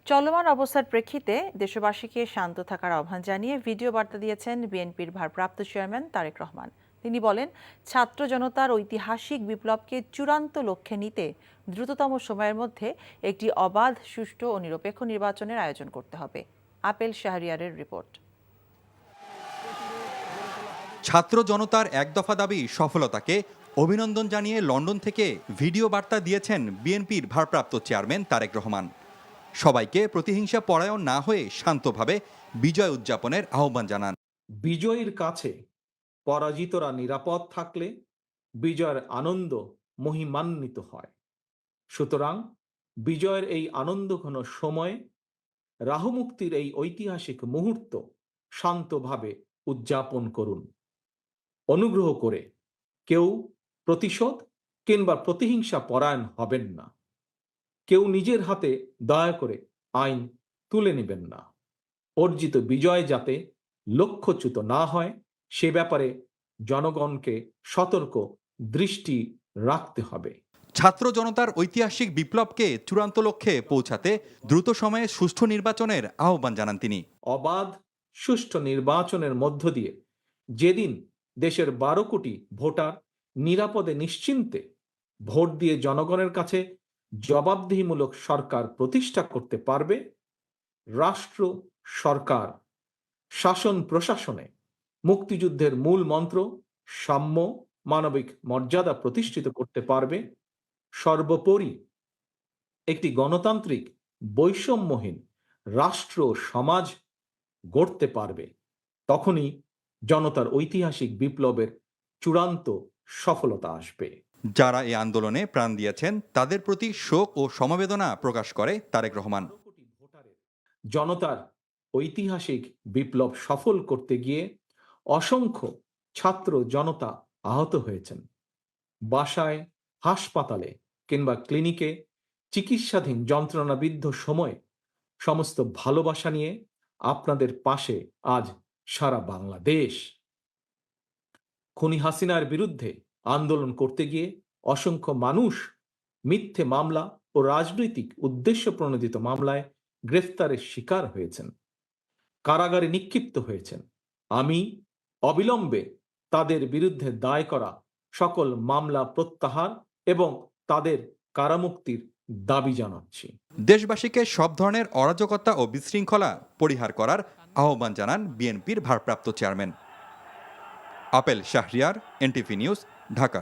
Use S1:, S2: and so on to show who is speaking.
S1: চলমান অবস্থার প্রেক্ষিতে দেশবাসীকে শান্ত থাকার আহ্বান জানিয়ে ভিডিও বার্তা দিয়েছেন বিএনপির ভারপ্রাপ্ত চেয়ারম্যান তারেক রহমান। তিনি বলেন, ছাত্র জনতার ঐতিহাসিক বিপ্লবকে চূড়ান্ত লক্ষ্যে নিতে দ্রুততম সময়ের মধ্যে একটি অবাধ, সুষ্ঠু ও নিরপেক্ষ নির্বাচনের আয়োজন করতে হবে। আপেল শাহরিয়ারের রিপোর্ট।
S2: ছাত্র জনতার এক দফা দাবি সফলতাকে অভিনন্দন জানিয়ে লন্ডন থেকে ভিডিও বার্তা দিয়েছেন বিএনপির ভারপ্রাপ্ত চেয়ারম্যান তারেক রহমান। সবাইকে প্রতিহিংসা পরায়ণ না হয়ে শান্তভাবে বিজয় উদযাপনের আহ্বান জানান।
S3: বিজয়ীর কাছে পরাজিতরা নিরাপদ থাকলে বিজয়ের আনন্দ মহিমান্বিত হয়। সুতরাং বিজয়ের এই আনন্দঘন সময়ে রাহুমুক্তির এই ঐতিহাসিক মুহূর্ত শান্তভাবে উদযাপন করুন। অনুগ্রহ করে কেউ প্রতিশোধ কিংবা প্রতিহিংসা পরায়ণ হবেন না। কেউ নিজের হাতে দয়া করে আইন তুলে নেবেন না। অর্জিত বিজয় যাতে লক্ষ্যচ্যুত না হয় সে ব্যাপারে জনগণকে সতর্ক দৃষ্টি রাখতে হবে।
S2: ছাত্র জনতার ঐতিহাসিক বিপ্লবকে চূড়ান্ত লক্ষ্যে পৌঁছাতে দ্রুত সময়ে সুষ্ঠু নির্বাচনের আহ্বান জানান তিনি।
S3: অবাধ সুষ্ঠু নির্বাচনের মধ্য দিয়ে যেদিন দেশের 12 কোটি ভোটার নিরাপদে নিশ্চিন্তে ভোট দিয়ে জনগণের কাছে জবাবদিহিমূলক সরকার প্রতিষ্ঠা করতে পারবে, রাষ্ট্র, সরকার, শাসন প্রশাসনে মুক্তিযুদ্ধের মূল মন্ত্র সাম্য, মানবিক মর্যাদা প্রতিষ্ঠিত করতে পারবে, সর্বোপরি একটি গণতান্ত্রিক বৈষম্যহীন রাষ্ট্র সমাজ গড়তে পারবে, তখনই জনতার ঐতিহাসিক বিপ্লবের চূড়ান্ত সফলতা আসবে।
S2: যারা এই আন্দোলনে প্রাণ দিয়েছেন তাদের প্রতি শোক ও সমবেদনা প্রকাশ করে তারেক রহমান।
S3: জনতার ঐতিহাসিক বিপ্লব সফল করতে গিয়ে অসংখ্য ছাত্র জনতা আহত হয়েছেন। বাসায়, হাসপাতালে কিংবা ক্লিনিকে চিকিৎসাধীন যন্ত্রণাবিদ্ধ সময় সমস্ত ভালোবাসা নিয়ে আপনাদের পাশে আজ সারা বাংলাদেশ। খুনি হাসিনার বিরুদ্ধে আন্দোলন করতে গিয়ে অসংখ্য মানুষ মিথ্যে মামলা ও রাজনৈতিক উদ্দেশ্য প্রণোদিত মামলায় গ্রেফতারের শিকার হয়েছেন, কারাগারে নিক্ষিপ্ত হয়েছেন। আমি অবিলম্বে তাদের বিরুদ্ধে দায় করা সকল মামলা প্রত্যাহার এবং তাদের কারামুক্তির দাবি জানাচ্ছি।
S2: দেশবাসীকে সব ধরনের অরাজকতা ও বিশৃঙ্খলা পরিহার করার আহ্বান জানান বিএনপির ভারপ্রাপ্ত chairman. Apple Shahriar, NTV news, Dhaka.